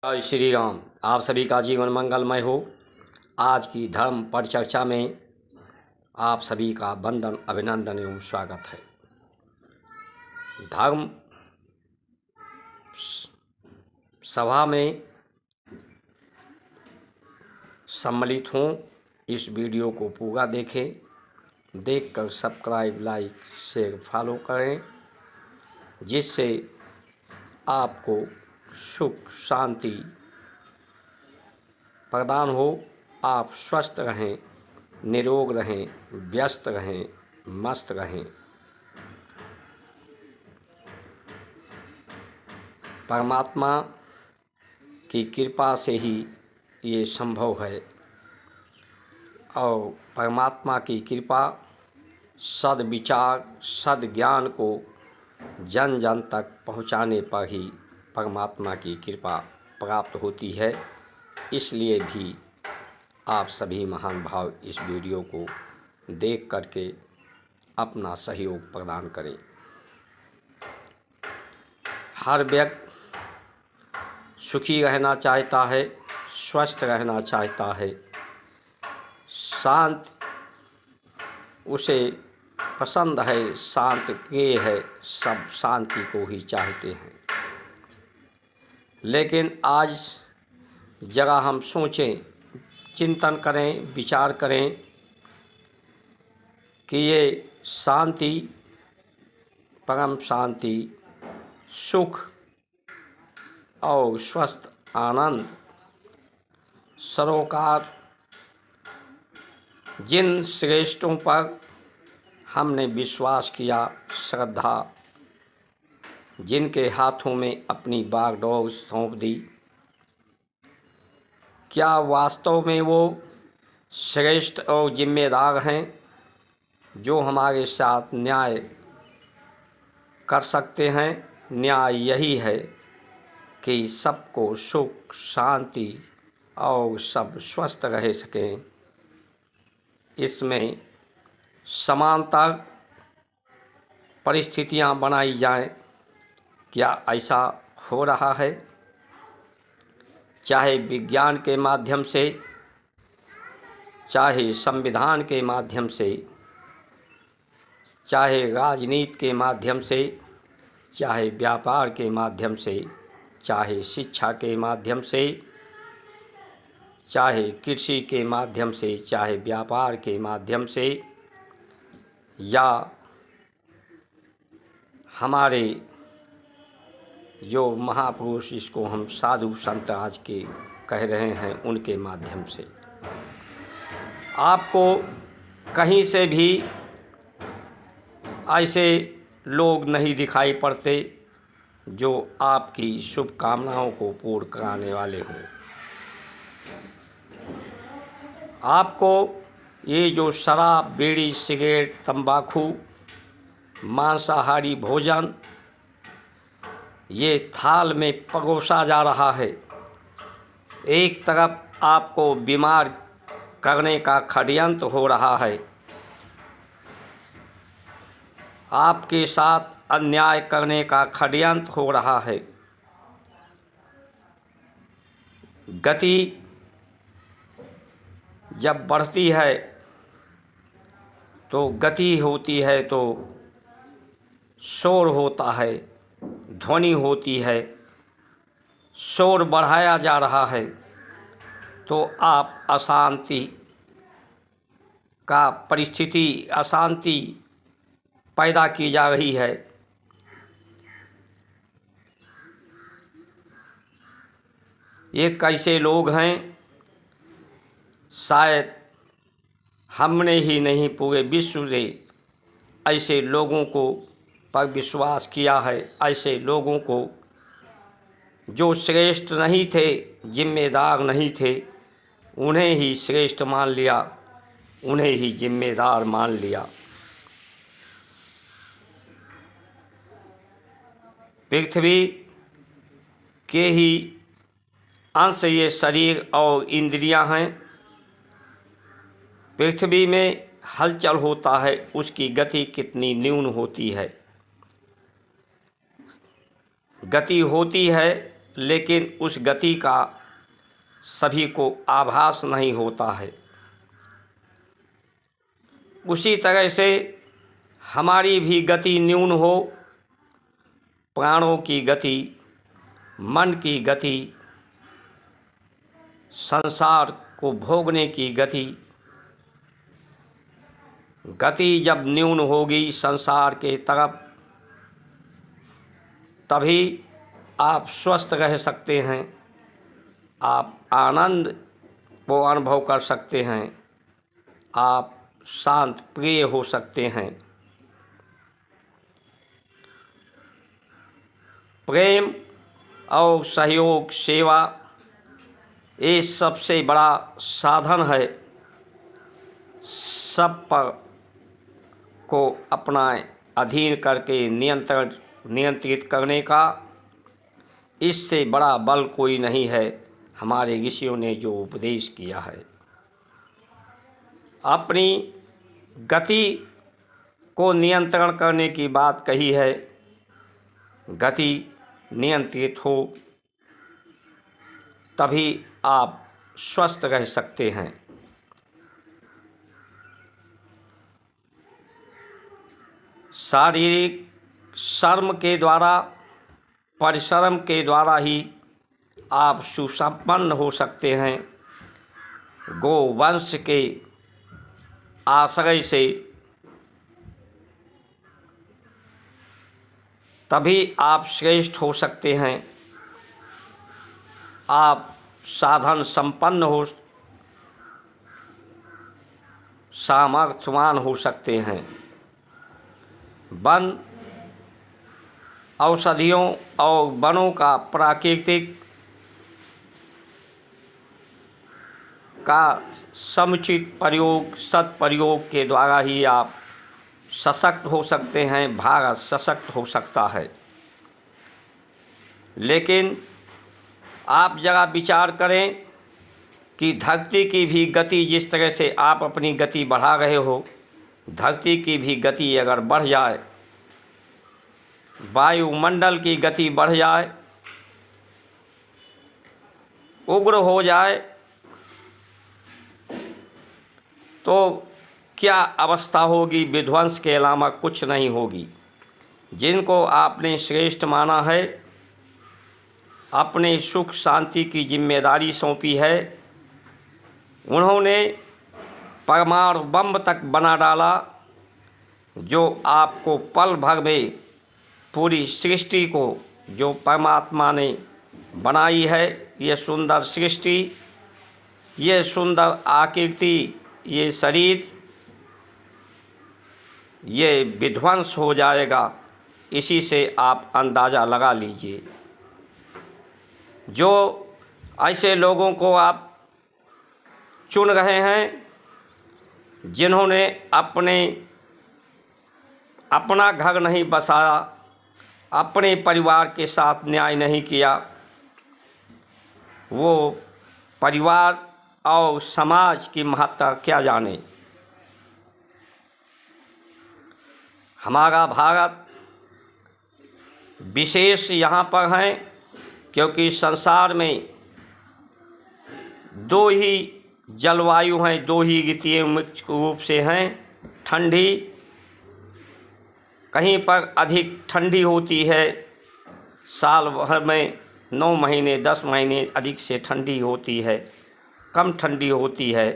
जय श्री राम। आप सभी का जीवन मंगलमय हो। आज की धर्म परिचर्चा में आप सभी का वंदन, अभिनंदन एवं स्वागत है। धर्म सभा में सम्मिलित हों, इस वीडियो को पूरा देखें, देखकर सब्सक्राइब, लाइक, शेयर, फॉलो करें, जिससे आपको सुख शांति प्रदान हो। आप स्वस्थ रहें, निरोग रहें, व्यस्त रहें, मस्त रहें। परमात्मा की कृपा से ही ये संभव है और परमात्मा की कृपा सद्विचार, सद्ज्ञान को जन जन तक पहुँचाने पर ही परमात्मा की कृपा प्राप्त होती है। इसलिए भी आप सभी महान भाव इस वीडियो को देख करके अपना सहयोग प्रदान करें। हर व्यक्ति सुखी रहना चाहता है, स्वस्थ रहना चाहता है, शांत उसे पसंद है, शांत प्रिय है, सब शांति को ही चाहते हैं। लेकिन आज जरा हम सोचें, चिंतन करें, विचार करें कि ये शांति, परम शांति, सुख और स्वस्थ आनंद, सरोकार जिन श्रेष्ठों पर हमने विश्वास किया, श्रद्धा, जिनके हाथों में अपनी बागडोर सौंप दी, क्या वास्तव में वो श्रेष्ठ और जिम्मेदार हैं जो हमारे साथ न्याय कर सकते हैं? न्याय यही है कि सबको सुख शांति और सब स्वस्थ रह सकें। इसमें समांतर परिस्थितियां बनाई जाएं। क्या ऐसा हो रहा है? चाहे विज्ञान के माध्यम से, चाहे संविधान के माध्यम से, चाहे राजनीति के माध्यम से, चाहे व्यापार के माध्यम से, चाहे शिक्षा के माध्यम से, चाहे कृषि के माध्यम से, चाहे व्यापार के माध्यम से, या हमारे जो महापुरुष, इसको हम साधु संत आज के कह रहे हैं, उनके माध्यम से, आपको कहीं से भी ऐसे लोग नहीं दिखाई पड़ते जो आपकी शुभकामनाओं को पूर्ण कराने वाले हों। आपको ये जो शराब, बीड़ी, सिगरेट, तंबाकू, मांसाहारी भोजन ये थाल में परोसा जा रहा है, एक तरफ आपको बीमार करने का षड्यंत्र हो रहा है, आपके साथ अन्याय करने का षड्यंत्र हो रहा है। गति जब बढ़ती है तो गति होती है तो शोर होता है, ध्वनि होती है, शोर बढ़ाया जा रहा है तो आप अशांति का परिस्थिति, अशांति पैदा की जा रही है। ये कैसे लोग हैं? शायद हमने ही नहीं, पूरे विश्व ने ऐसे लोगों को पर विश्वास किया है। ऐसे लोगों को जो श्रेष्ठ नहीं थे, जिम्मेदार नहीं थे, उन्हें ही श्रेष्ठ मान लिया, उन्हें ही जिम्मेदार मान लिया। पृथ्वी के ही अंश ये शरीर और इंद्रियां हैं। पृथ्वी में हलचल होता है, उसकी गति कितनी न्यून होती है। गति होती है लेकिन उस गति का सभी को आभास नहीं होता है। उसी तरह से हमारी भी गति न्यून हो, प्राणों की गति, मन की गति, संसार को भोगने की गति जब न्यून होगी संसार के तरफ, तभी आप स्वस्थ रह सकते हैं, आप आनंद को अनुभव कर सकते हैं, आप शांत प्रिय हो सकते हैं। प्रेम और सहयोग, सेवा, ये सबसे बड़ा साधन है सब पर को अपना अधीन करके नियंत्रित करने का। इससे बड़ा बल कोई नहीं है। हमारे ऋषियों ने जो उपदेश किया है, अपनी गति को नियंत्रण करने की बात कही है, गति नियंत्रित हो तभी आप स्वस्थ रह सकते हैं। शारीरिक श्रम के द्वारा, परिश्रम के द्वारा ही आप सुसंपन्न हो सकते हैं। गोवंश के आश्रय से तभी आप श्रेष्ठ हो सकते हैं, आप साधन संपन्न हो, सामर्थ्यवान हो सकते हैं। वन, औषधियों और वनों का प्राकृतिक का समुचित प्रयोग, सदप्रयोग के द्वारा ही आप सशक्त हो सकते हैं, भारत सशक्त हो सकता है। लेकिन आप जरा विचार करें कि धरती की भी गति, जिस तरह से आप अपनी गति बढ़ा रहे हो, धरती की भी गति अगर बढ़ जाए, वायुमंडल की गति बढ़ जाए, उग्र हो जाए, तो क्या अवस्था होगी? विध्वंस के अलावा कुछ नहीं होगी। जिनको आपने श्रेष्ठ माना है, अपने सुख शांति की जिम्मेदारी सौंपी है, उन्होंने परमाणु बम तक बना डाला, जो आपको पल भर में पूरी सृष्टि को, जो परमात्मा ने बनाई है, ये सुंदर सृष्टि, ये सुंदर आकृति, ये शरीर, ये विध्वंस हो जाएगा। इसी से आप अंदाज़ा लगा लीजिए। जो ऐसे लोगों को आप चुन रहे हैं, जिन्होंने अपना घर नहीं बसाया, अपने परिवार के साथ न्याय नहीं किया, वो परिवार और समाज की महत्ता क्या जाने। हमारा भारत विशेष यहाँ पर है क्योंकि संसार में दो ही जलवायु हैं, दो ही ऋतुएं मुख्य रूप से हैं। ठंडी, कहीं पर अधिक ठंडी होती है, साल भर में 9 महीने 10 महीने अधिक से ठंडी होती है, कम ठंडी होती है।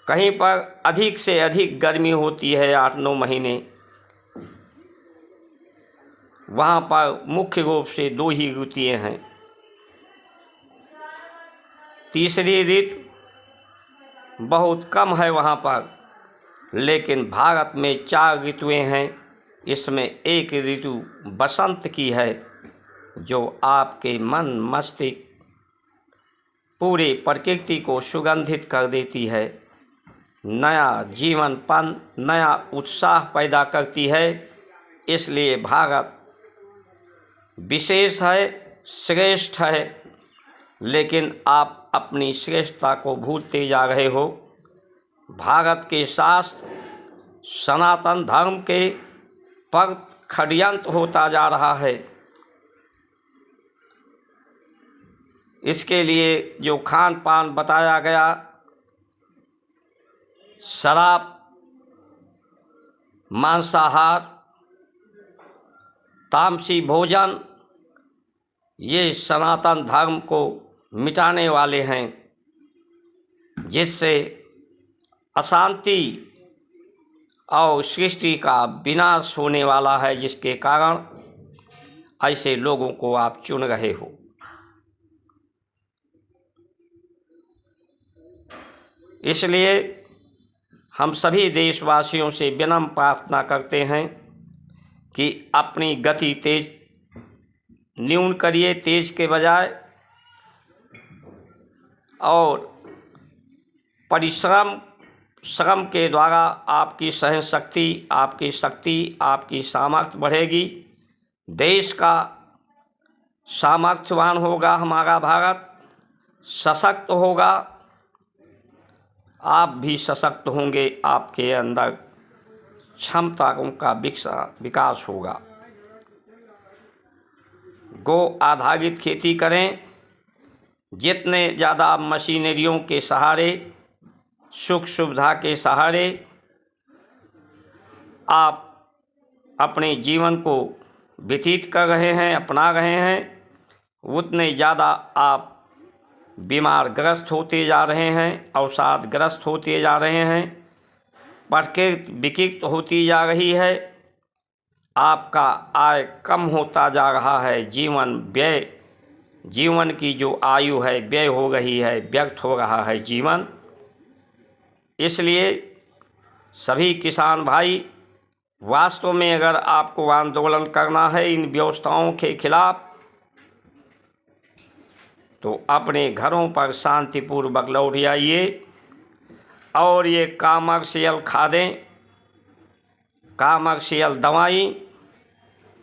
कहीं पर अधिक से अधिक गर्मी होती है, 8-9 महीने। वहाँ पर मुख्य रूप से 2 ही ऋतुएं हैं। तीसरी ऋतु बहुत कम है वहाँ पर, लेकिन भारत में 4 ऋतुएं हैं। इसमें एक ऋतु बसंत की है, जो आपके मन मस्तिष्क पूरे प्रकृति को सुगंधित कर देती है, नया जीवनपन, नया उत्साह पैदा करती है। इसलिए भारत विशेष है, श्रेष्ठ है, लेकिन आप अपनी श्रेष्ठता को भूलते जा रहे हो। भारत के शास्त्र सनातन धर्म के पर षड्यंत्र होता जा रहा है। इसके लिए जो खान पान बताया गया, शराब, मांसाहार, तामसी भोजन, ये सनातन धर्म को मिटाने वाले हैं, जिससे अशांति और सृष्टि का विनाश होने वाला है, जिसके कारण ऐसे लोगों को आप चुन रहे हो। इसलिए हम सभी देशवासियों से विनम्र प्रार्थना करते हैं कि अपनी गति तेज न्यून करिए, तेज के बजाय, और श्रम के द्वारा आपकी सहन शक्ति, आपकी शक्ति, आपकी सामर्थ्य बढ़ेगी। देश का सामर्थ्यवान होगा, हमारा भारत सशक्त होगा, आप भी सशक्त होंगे, आपके अंदर क्षमताओं का विकास होगा। गो आधारित खेती करें। जितने ज़्यादा मशीनरियों के सहारे, सुख सुविधा के सहारे आप अपने जीवन को व्यतीत कर रहे हैं, अपना रहे हैं, उतने ज़्यादा आप बीमार ग्रस्त होते जा रहे हैं, अवसाद ग्रस्त होते जा रहे हैं, प्रकृति विकृत होती जा रही है, आपका आय कम होता जा रहा है, जीवन की जो आयु है व्यय हो रही है, व्यर्थ हो रहा है जीवन। इसलिए सभी किसान भाई, वास्तव में अगर आपको आंदोलन करना है इन व्यवस्थाओं के खिलाफ, तो अपने घरों पर शांतिपूर्वक लौट आइए और ये कमर्शियल खादें, कमर्शियल दवाई,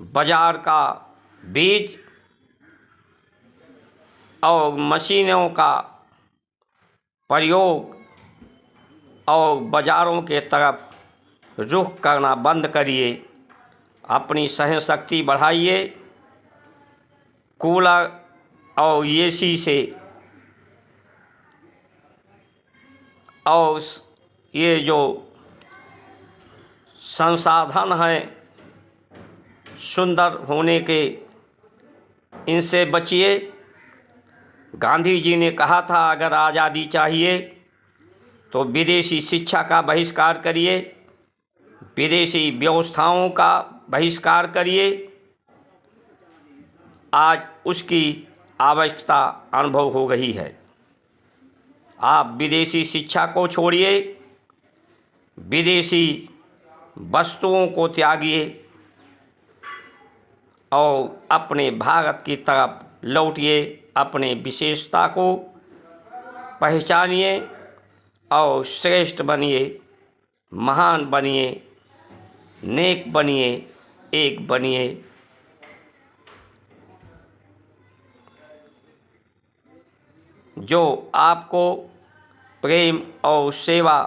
बाजार का बीज और मशीनों का प्रयोग और बाज़ारों के तरफ रुख करना बंद करिए। अपनी सहन शक्ति बढ़ाइए। कूलर और एसी से और ये जो संसाधन हैं सुंदर होने के, इनसे बचिए। गांधी जी ने कहा था, अगर आज़ादी चाहिए तो विदेशी शिक्षा का बहिष्कार करिए, विदेशी व्यवस्थाओं का बहिष्कार करिए। आज उसकी आवश्यकता अनुभव हो रही है। आप विदेशी शिक्षा को छोड़िए, विदेशी वस्तुओं को त्यागिए और अपने भारत की तरफ लौटिए। अपने विशेषता को पहचानिए और श्रेष्ठ बनिए, महान बनिए, नेक बनिए, एक बनिए। जो आपको प्रेम और सेवा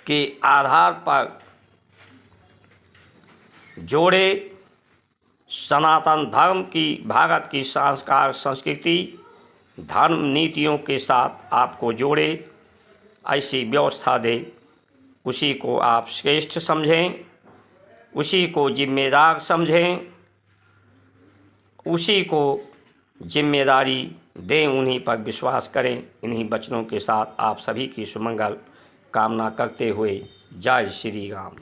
के आधार पर जोड़े, सनातन धर्म की, भारत की संस्कार संस्कृति धर्म नीतियों के साथ आपको जोड़े, ऐसी व्यवस्था दे, उसी को आप श्रेष्ठ समझें, उसी को जिम्मेदार समझें, उसी को जिम्मेदारी दें, उन्हीं पर विश्वास करें। इन्हीं वचनों के साथ आप सभी की सुमंगल कामना करते हुए जय श्री राम।